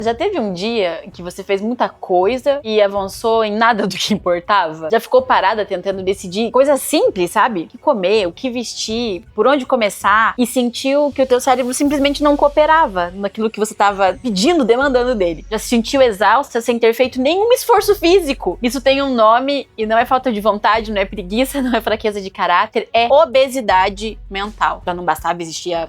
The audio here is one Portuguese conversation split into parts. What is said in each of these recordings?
Já teve um dia que você fez muita coisa e avançou em nada do que importava? Já ficou parada tentando decidir coisas simples, sabe? O que comer, o que vestir, por onde começar, e sentiu que o teu cérebro simplesmente não cooperava naquilo que você estava pedindo, demandando dele. Já se sentiu exausta sem ter feito nenhum esforço físico. Isso tem um nome e não é falta de vontade, não é preguiça, não é fraqueza de caráter, é obesidade mental. Pra não bastava existir a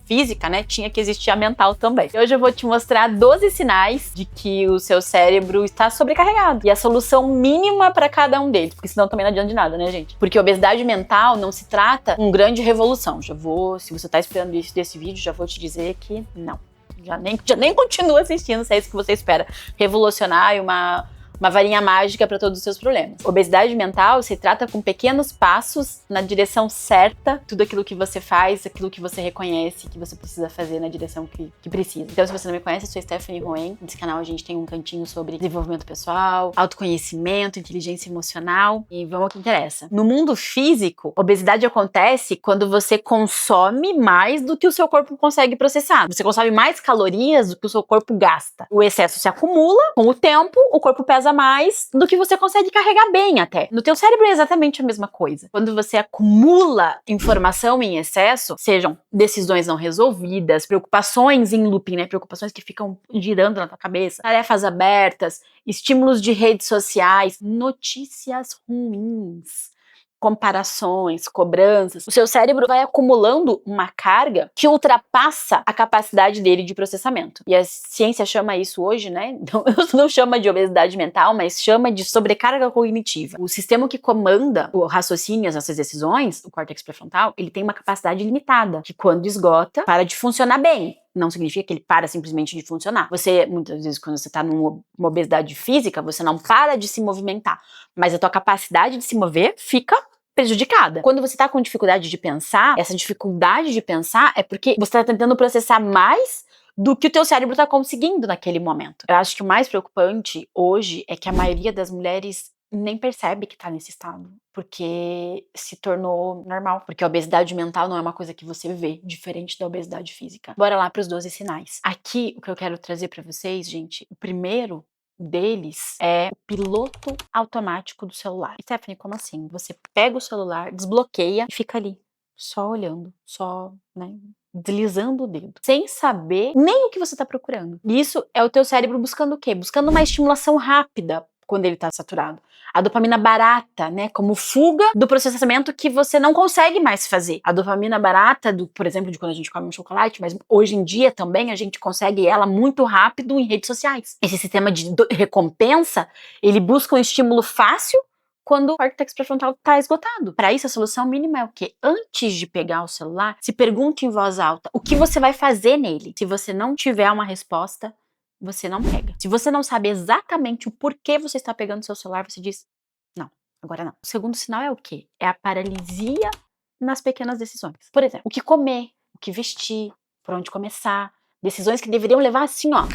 física, né? Tinha que existir a mental também. E hoje eu vou te mostrar 12 sinais de que o seu cérebro está sobrecarregado e a solução mínima para cada um deles, porque senão também não adianta de nada, né, gente? Porque obesidade mental não se trata de uma grande revolução. Se você tá esperando isso desse vídeo, já vou te dizer que não. Já nem continua assistindo, se é isso que você espera. Revolucionar e uma varinha mágica para todos os seus problemas. Obesidade mental se trata com pequenos passos na direção certa, tudo aquilo que você faz, aquilo que você reconhece que você precisa fazer na direção que precisa. Então, se você não me conhece, eu sou Stephanie Roen. Nesse canal a gente tem um cantinho sobre desenvolvimento pessoal, autoconhecimento, inteligência emocional e vamos ao que interessa. No mundo físico, obesidade acontece quando você consome mais do que o seu corpo consegue processar. Você consome mais calorias do que o seu corpo gasta. O excesso se acumula, com o tempo, o corpo pesa mais do que você consegue carregar bem até. No teu cérebro é exatamente a mesma coisa. Quando você acumula informação em excesso, sejam decisões não resolvidas, preocupações em looping, né? Preocupações que ficam girando na tua cabeça, tarefas abertas, estímulos de redes sociais, notícias ruins, comparações, cobranças, o seu cérebro vai acumulando uma carga que ultrapassa a capacidade dele de processamento. E a ciência chama isso hoje, né? Não chama de obesidade mental, mas chama de sobrecarga cognitiva. O sistema que comanda o raciocínio, as nossas decisões, o córtex pré-frontal, ele tem uma capacidade limitada, que quando esgota, para de funcionar bem. Não significa que ele para simplesmente de funcionar. Muitas vezes, quando você está numa obesidade física, você não para de se movimentar, mas a tua capacidade de se mover fica prejudicada. Quando você está com dificuldade de pensar, essa dificuldade de pensar é porque você está tentando processar mais do que o teu cérebro está conseguindo naquele momento. Eu acho que o mais preocupante hoje é que a maioria das mulheres nem percebe que tá nesse estado, porque se tornou normal, porque a obesidade mental não é uma coisa que você vê, diferente da obesidade física. Bora lá para os 12 sinais. Aqui, o que eu quero trazer para vocês, gente, o primeiro deles é o piloto automático do celular. Stephanie, como assim? Você pega o celular, desbloqueia e fica ali, só olhando, só, né, deslizando o dedo, sem saber nem o que você tá procurando. Isso é o teu cérebro buscando o quê? Buscando uma estimulação rápida quando ele tá saturado. A dopamina barata, né, como fuga do processamento que você não consegue mais fazer. A dopamina barata, por exemplo, de quando a gente come um chocolate, mas hoje em dia também a gente consegue ela muito rápido em redes sociais. Esse sistema de recompensa, ele busca um estímulo fácil quando o córtex pré-frontal está esgotado. Para isso, a solução mínima é o quê? Antes de pegar o celular, se pergunte em voz alta o que você vai fazer nele. Se você não tiver uma resposta, você não pega. Se você não sabe exatamente o porquê você está pegando o seu celular, você diz, não, agora não. O segundo sinal é o quê? É a paralisia nas pequenas decisões. Por exemplo, o que comer, o que vestir, por onde começar. Decisões que deveriam levar assim, ó,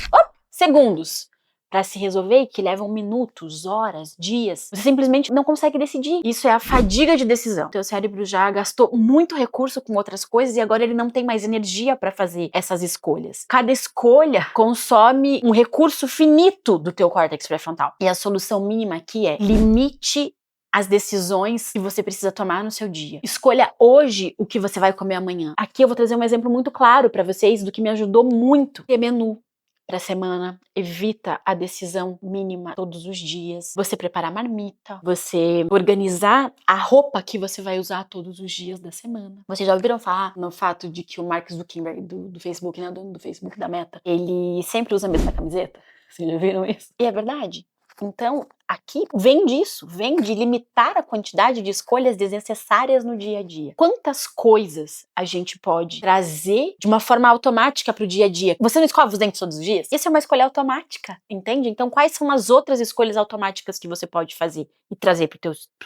segundos para se resolver e que levam minutos, horas, dias. Você simplesmente não consegue decidir. Isso é a fadiga de decisão. Teu cérebro já gastou muito recurso com outras coisas e agora ele não tem mais energia para fazer essas escolhas. Cada escolha consome um recurso finito do teu córtex pré-frontal. E a solução mínima aqui é limite as decisões que você precisa tomar no seu dia. Escolha hoje o que você vai comer amanhã. Aqui eu vou trazer um exemplo muito claro para vocês do que me ajudou muito. Ter menu para a semana, evita a decisão mínima todos os dias. Você preparar marmita, você organizar a roupa que você vai usar todos os dias da semana. Vocês já ouviram falar no fato de que o Mark Zuckerberg do Facebook, né, dono do Facebook da Meta, ele sempre usa a mesma camiseta? Vocês já viram isso? E é verdade. Então, aqui vem disso, vem de limitar a quantidade de escolhas desnecessárias no dia a dia. Quantas coisas a gente pode trazer de uma forma automática para o dia a dia? Você não escova os dentes todos os dias? Isso é uma escolha automática, entende? Então, quais são as outras escolhas automáticas que você pode fazer e trazer pro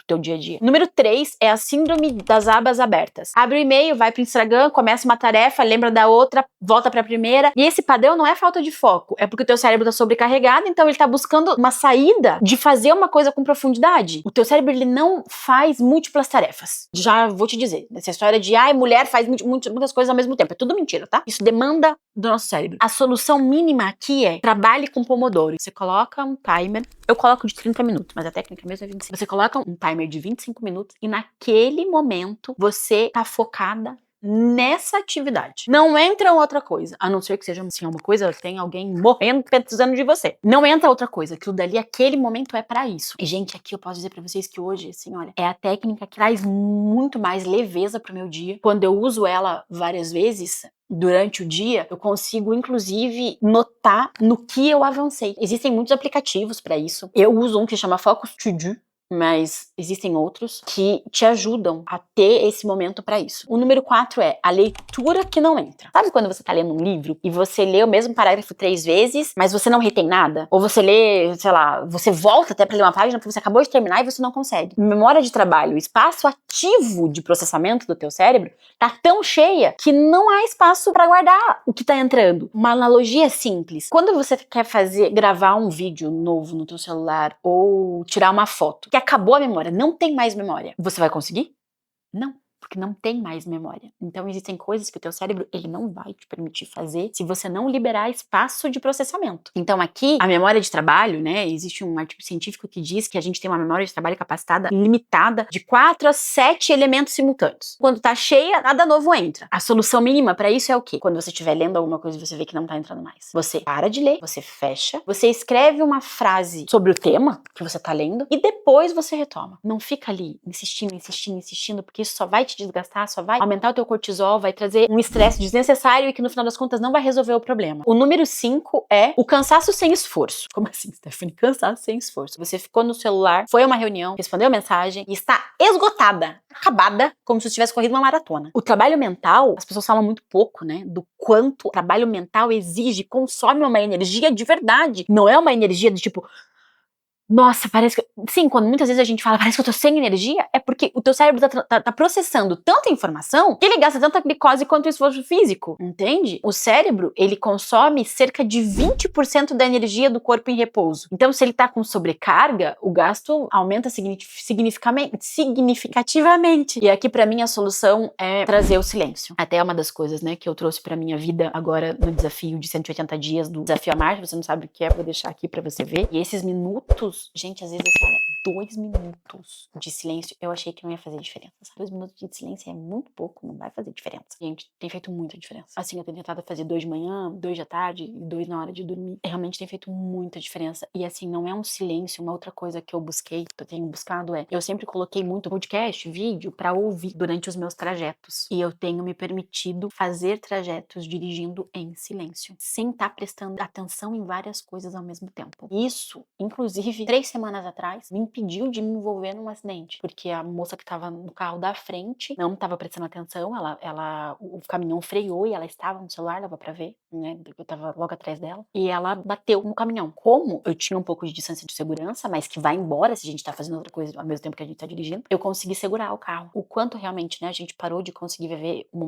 teu dia a dia? Número 3 é a síndrome das abas abertas. Abre o e-mail, vai pro Instagram, começa uma tarefa, lembra da outra, volta pra primeira. E esse padrão não é falta de foco, é porque o teu cérebro tá sobrecarregado, então ele tá buscando uma saída de fazer fazer uma coisa com profundidade. O teu cérebro, ele não faz múltiplas tarefas. Já vou te dizer, essa história de, mulher faz muitas coisas ao mesmo tempo. É tudo mentira, tá? Isso demanda do nosso cérebro. A solução mínima aqui é, trabalhe com Pomodoro. Você coloca um timer, eu coloco de 30 minutos, mas a técnica mesmo é 25. Você coloca um timer de 25 minutos e naquele momento você tá focada nessa atividade. Não entra outra coisa, a não ser que seja assim, uma coisa, tem alguém morrendo precisando de você. Não entra outra coisa, aquilo dali, aquele momento é pra isso. E gente, aqui eu posso dizer pra vocês que hoje, assim, olha, é a técnica que traz muito mais leveza pro meu dia. Quando eu uso ela várias vezes durante o dia, eu consigo, inclusive, notar no que eu avancei. Existem muitos aplicativos pra isso. Eu uso um que chama Focus To Do, mas existem outros que te ajudam a ter esse momento pra isso. O número 4 é a leitura que não entra. Sabe quando você tá lendo um livro e você lê o mesmo parágrafo 3 vezes, mas você não retém nada? Ou você lê, sei lá, você volta até pra ler uma página porque você acabou de terminar e você não consegue. Memória de trabalho, o espaço ativo de processamento do teu cérebro tá tão cheia que não há espaço pra guardar o que tá entrando. Uma analogia simples. Quando você quer gravar um vídeo novo no teu celular ou tirar uma foto, que acabou a memória, não tem mais memória. Você vai conseguir? Não, porque não tem mais memória. Então existem coisas que o teu cérebro, ele não vai te permitir fazer se você não liberar espaço de processamento. Então aqui, a memória de trabalho, né, existe um artigo científico que diz que a gente tem uma memória de trabalho capacitada limitada de 4 a 7 elementos simultâneos. Quando tá cheia, nada novo entra. A solução mínima pra isso é o quê? Quando você estiver lendo alguma coisa e você vê que não tá entrando mais. Você para de ler, você fecha, você escreve uma frase sobre o tema que você tá lendo e depois você retoma. Não fica ali insistindo, porque isso só vai te desgastar, só vai aumentar o teu cortisol, vai trazer um estresse desnecessário e que no final das contas não vai resolver o problema. O número 5 é o cansaço sem esforço. Como assim, Stephanie? Cansaço sem esforço. Você ficou no celular, foi a uma reunião, respondeu a mensagem e está esgotada, acabada, como se tivesse corrido uma maratona. O trabalho mental, as pessoas falam muito pouco, né, do quanto o trabalho mental exige, consome uma energia de verdade. Não é uma energia do tipo, nossa, parece que... Sim, quando muitas vezes a gente fala, parece que eu tô sem energia, é porque o teu cérebro tá processando tanta informação que ele gasta tanta glicose quanto o esforço físico, entende? O cérebro, ele consome cerca de 20% da energia do corpo em repouso. Então, se ele tá com sobrecarga, o gasto aumenta significativamente. E aqui, pra mim, a solução é trazer o silêncio. Até uma das coisas, né, que eu trouxe pra minha vida agora no desafio de 180 dias do Desafio à Marcha. Você não sabe o que é, vou deixar aqui pra você ver. E esses minutos, gente, às vezes, olha, 2 minutos de silêncio, eu achei que não ia fazer diferença. 2 minutos de silêncio é muito pouco, não vai fazer diferença. Gente, tem feito muita diferença. Assim, eu tenho tentado fazer 2 de manhã, 2 da tarde e 2 na hora de dormir. Realmente tem feito muita diferença. E assim, não é um silêncio, uma outra coisa que eu busquei, que eu tenho buscado eu sempre coloquei muito podcast, vídeo, pra ouvir durante os meus trajetos. E eu tenho me permitido fazer trajetos dirigindo em silêncio, sem estar prestando atenção em várias coisas ao mesmo tempo. Isso, inclusive, 3 semanas atrás, me impediu de me envolver num acidente, porque a moça que tava no carro da frente não tava prestando atenção, o caminhão freou e ela estava no celular, dava pra ver, né, eu tava logo atrás dela, e ela bateu no caminhão. Como eu tinha um pouco de distância de segurança, mas que vai embora se a gente tá fazendo outra coisa ao mesmo tempo que a gente tá dirigindo, eu consegui segurar o carro. O quanto realmente, né, a gente parou de conseguir viver o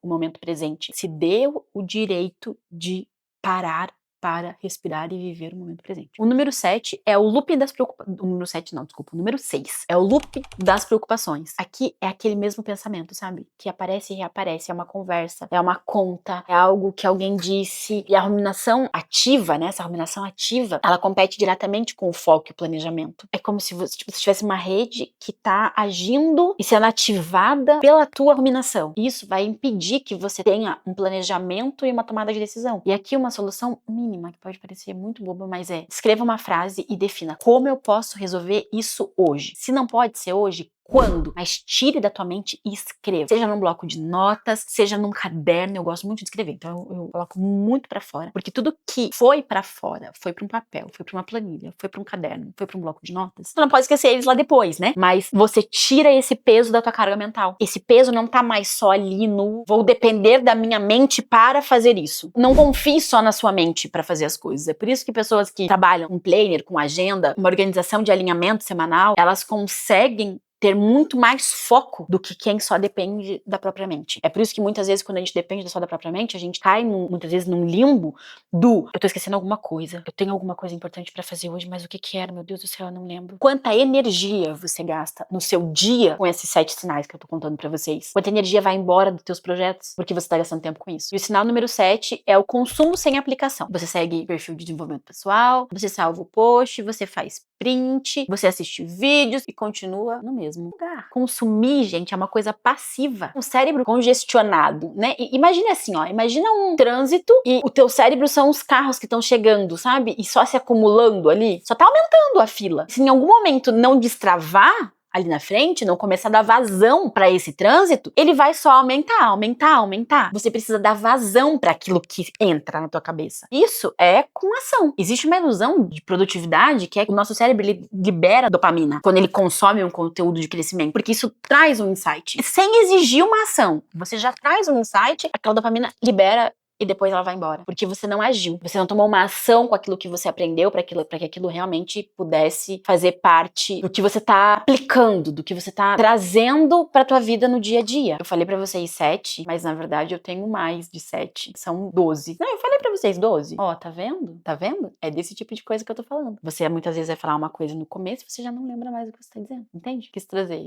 momento presente. Se deu o direito de parar para respirar e viver o momento presente. O número 7 é o loop das preocupações. O número 7 não, desculpa. O número 6 é o loop das preocupações. Aqui é aquele mesmo pensamento, sabe? Que aparece e reaparece. É uma conversa, é uma conta, é algo que alguém disse. E a ruminação ativa, né? Essa ruminação ativa, ela compete diretamente com o foco e o planejamento. É como se você tivesse uma rede que tá agindo e sendo ativada pela tua ruminação. Isso vai impedir que você tenha um planejamento e uma tomada de decisão. E aqui uma solução mínima, que pode parecer muito boba, mas escreva uma frase e defina como eu posso resolver isso hoje. Se não pode ser hoje, quando? Mas tire da tua mente e escreva. Seja num bloco de notas, seja num caderno. Eu gosto muito de escrever, então eu coloco muito pra fora. Porque tudo que foi pra fora, foi pra um papel, foi pra uma planilha, foi pra um caderno, foi pra um bloco de notas, você não pode esquecer eles lá depois, né? Mas você tira esse peso da tua carga mental. Esse peso não tá mais só ali no vou depender da minha mente para fazer isso. Não confie só na sua mente pra fazer as coisas. É por isso que pessoas que trabalham com planner, com agenda, uma organização de alinhamento semanal, elas conseguem ter muito mais foco do que quem só depende da própria mente. É por isso que muitas vezes quando a gente depende só da própria mente, a gente cai muitas vezes num limbo do eu tô esquecendo alguma coisa, eu tenho alguma coisa importante pra fazer hoje, mas o que que era? Meu Deus do céu, eu não lembro. Quanta energia você gasta no seu dia com esses 7 sinais que eu tô contando pra vocês? Quanta energia vai embora dos teus projetos porque você tá gastando tempo com isso? E o sinal número 7 é o consumo sem aplicação. Você segue perfil de desenvolvimento pessoal, você salva o post, você faz print, você assiste vídeos e continua no mesmo lugar. Consumir, gente, é uma coisa passiva. Um cérebro congestionado, né? E imagina assim, ó, imagina um trânsito e o teu cérebro são os carros que estão chegando, sabe? E só se acumulando ali, só tá aumentando a fila. Se em algum momento não destravar ali na frente, não começar a dar vazão para esse trânsito, ele vai só aumentar. Você precisa dar vazão para aquilo que entra na tua cabeça. Isso é com ação. Existe uma ilusão de produtividade que é que o nosso cérebro ele libera dopamina quando ele consome um conteúdo de crescimento, porque isso traz um insight. Sem exigir uma ação, você já traz um insight, aquela dopamina libera e depois ela vai embora. Porque você não agiu. Você não tomou uma ação com aquilo que você aprendeu para que aquilo realmente pudesse fazer parte do que você tá aplicando, do que você tá trazendo pra tua vida no dia a dia. Eu falei pra vocês 7, mas na verdade eu tenho mais de 7. São 12. Não, eu falei pra vocês 12. Ó, tá vendo? Tá vendo? É desse tipo de coisa que eu tô falando. Você muitas vezes vai falar uma coisa no começo e você já não lembra mais o que você tá dizendo. Entende? Quis trazer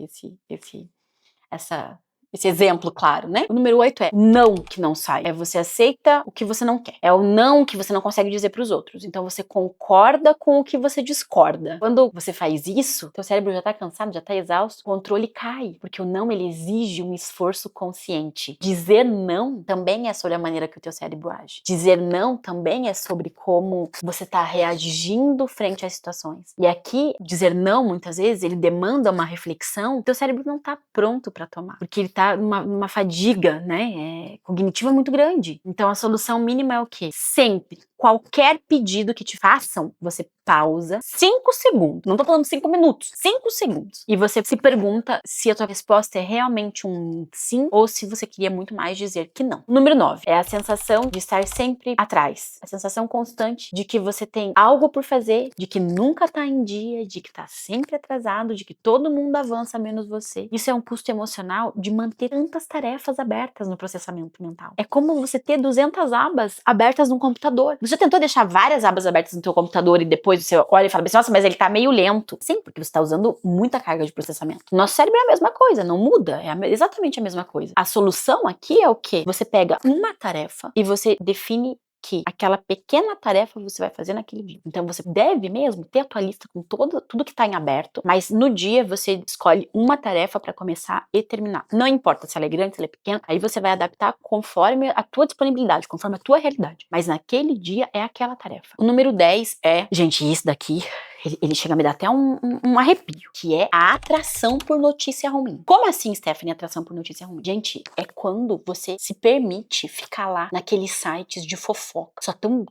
esse exemplo, claro, né? O número 8 é não que não sai. É você aceita o que você não quer. É o não que você não consegue dizer pros outros. Então você concorda com o que você discorda. Quando você faz isso, teu cérebro já tá cansado, já tá exausto, o controle cai. Porque o não, ele exige um esforço consciente. Dizer não também é sobre a maneira que o teu cérebro age. Dizer não também é sobre como você tá reagindo frente às situações. E aqui, dizer não, muitas vezes, ele demanda uma reflexão. Teu cérebro não tá pronto pra tomar. Porque ele tá numa fadiga, né, cognitiva muito grande. Então a solução mínima é o quê? Sempre, qualquer pedido que te façam, você pausa 5 segundos. Não tô falando 5 minutos, 5 segundos. E você se pergunta se a tua resposta é realmente um sim ou se você queria muito mais dizer que não. Número 9 é a sensação de estar sempre atrás. A sensação constante de que você tem algo por fazer, de que nunca tá em dia, de que tá sempre atrasado, de que todo mundo avança menos você. Isso é um custo emocional de manter tantas tarefas abertas no processamento mental. É como você ter 200 abas abertas no computador. Você já tentou deixar várias abas abertas no teu computador e depois você olha e fala assim, nossa, mas ele tá meio lento. Sim, porque você tá usando muita carga de processamento. Nosso cérebro é a mesma coisa, não muda. É exatamente a mesma coisa. A solução aqui é o quê? Você pega uma tarefa e você define que aquela pequena tarefa você vai fazer naquele dia. Então você deve mesmo ter a tua lista com tudo que tá em aberto, mas no dia você escolhe uma tarefa para começar e terminar. Não importa se ela é grande, se ela é pequena, aí você vai adaptar conforme a tua disponibilidade, conforme a tua realidade. Mas naquele dia é aquela tarefa. O número 10 é, gente, isso daqui ele chega a me dar até um arrepio, que é a atração por notícia ruim. Como assim, Stephanie, atração por notícia ruim? Gente, é quando você se permite ficar lá naqueles sites de fofoca, só tão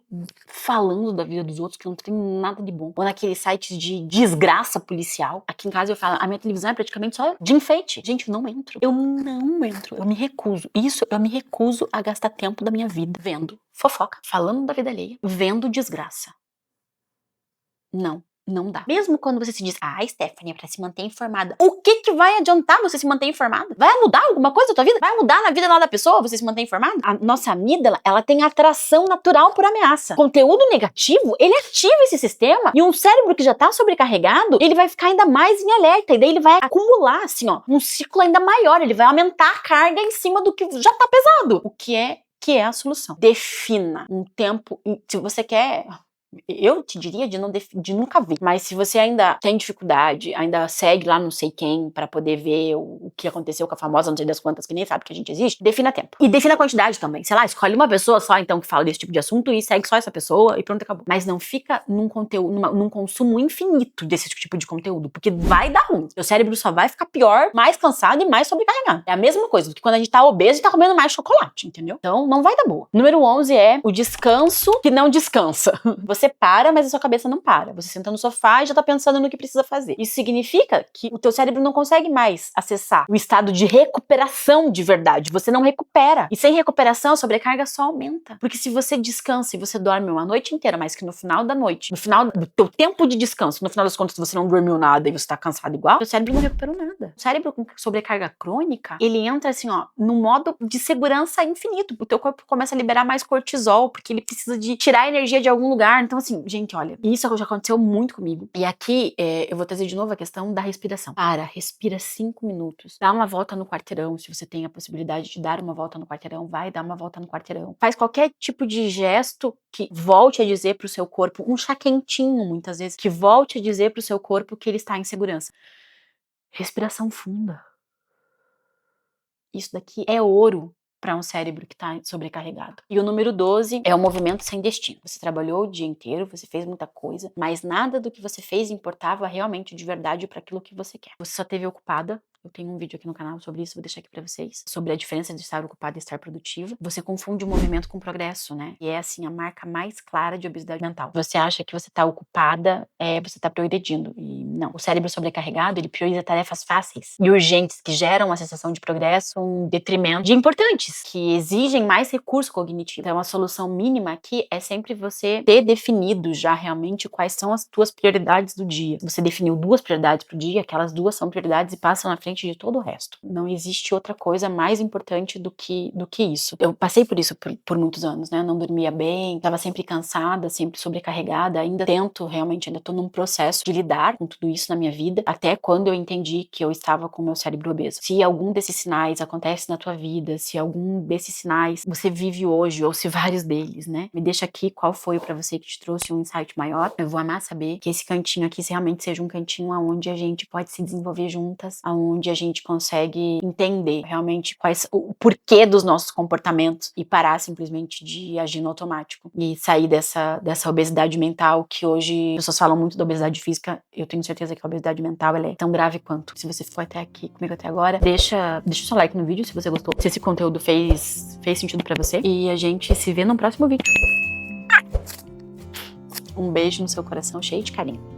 falando da vida dos outros que não tem nada de bom. Ou naqueles sites de desgraça policial. Aqui em casa eu falo, a minha televisão é praticamente só de enfeite. Gente, eu não entro. Eu me recuso. Isso, eu me recuso a gastar tempo da minha vida vendo fofoca, falando da vida alheia, vendo desgraça. Não dá. Mesmo quando você se diz, Stephanie, é pra se manter informada. O que vai adiantar você se manter informada? Vai mudar alguma coisa na tua vida? Vai mudar na vida lá da pessoa você se manter informada? A nossa amígdala, ela tem atração natural por ameaça. Conteúdo negativo, ele ativa esse sistema e um cérebro que já tá sobrecarregado, ele vai ficar ainda mais em alerta e daí ele vai acumular, assim, ó, um ciclo ainda maior. Ele vai aumentar a carga em cima do que já tá pesado. O que é a solução? Defina um tempo, se você quer... Eu te diria de nunca ver. Mas se você ainda tem dificuldade, ainda segue lá não sei quem pra poder ver o que aconteceu com a famosa não sei das quantas que nem sabe que a gente existe, defina tempo. E defina a quantidade também. Sei lá, escolhe uma pessoa só então que fala desse tipo de assunto e segue só essa pessoa e pronto, acabou. Mas não fica num conteúdo, num consumo infinito desse tipo de conteúdo, porque vai dar ruim. Seu cérebro só vai ficar pior, mais cansado e mais sobrecarregado. É a mesma coisa do que quando a gente tá obeso e tá comendo mais chocolate, entendeu? Então não vai dar boa. Número 11 é o descanso que não descansa. Você você para, mas a sua cabeça não para. Você senta no sofá e já tá pensando no que precisa fazer. Isso significa que o teu cérebro não consegue mais acessar o estado de recuperação de verdade. Você não recupera. E sem recuperação, a sobrecarga só aumenta. Porque se você descansa e você dorme uma noite inteira, mas que no final da noite, no final do teu tempo de descanso, no final das contas você não dormiu nada e você tá cansado igual, o cérebro não recuperou nada. O cérebro com sobrecarga crônica, ele entra assim, ó, no modo de segurança infinito. O teu corpo começa a liberar mais cortisol, porque ele precisa de tirar a energia de algum lugar. Então assim, gente, olha, isso já aconteceu muito comigo. E aqui, eu vou trazer de novo a questão da respiração. Respira 5 minutos. Dá uma volta no quarteirão, se você tem a possibilidade de dar uma volta no quarteirão, vai dar uma volta no quarteirão. Faz qualquer tipo de gesto que volte a dizer pro seu corpo, um chá quentinho, muitas vezes, que volte a dizer pro seu corpo que ele está em segurança. Respiração funda. Isso daqui é ouro para um cérebro que está sobrecarregado. E o número 12 é o movimento sem destino. Você trabalhou o dia inteiro, você fez muita coisa, mas nada do que você fez importava realmente de verdade para aquilo que você quer. Você só esteve ocupada. Eu tenho um vídeo aqui no canal sobre isso, vou deixar aqui pra vocês. Sobre a diferença de estar ocupada e estar produtiva. Você confunde o movimento com o progresso, né? E é, assim, a marca mais clara de obesidade mental. Você acha que você tá ocupada, você tá progredindo. E não. O cérebro sobrecarregado, ele prioriza tarefas fáceis e urgentes que geram a sensação de progresso em detrimento de importantes, que exigem mais recurso cognitivo. Então, a solução mínima aqui é sempre você ter definido já realmente quais são as tuas prioridades do dia. Você definiu 2 prioridades pro dia, aquelas 2 são prioridades e passam na frente de todo o resto. Não existe outra coisa mais importante do que isso. Eu passei por isso por muitos anos, né? Eu não dormia bem, estava sempre cansada, sempre sobrecarregada. Ainda tô num processo de lidar com tudo isso na minha vida, até quando eu entendi que eu estava com o meu cérebro obeso. Se algum desses sinais acontece na tua vida, se algum desses sinais você vive hoje, ou se vários deles, né? Me deixa aqui qual foi pra você que te trouxe um insight maior. Eu vou amar saber que esse cantinho aqui realmente seja um cantinho onde a gente pode se desenvolver juntas, onde a gente consegue entender realmente o porquê dos nossos comportamentos e parar simplesmente de agir no automático e sair dessa obesidade mental que hoje as pessoas falam muito da obesidade física. Eu tenho certeza que a obesidade mental ela é tão grave quanto. Se você ficou até aqui comigo até agora, deixa o seu like no vídeo se você gostou, se esse conteúdo fez sentido pra você, e a gente se vê no próximo vídeo. Um beijo no seu coração cheio de carinho.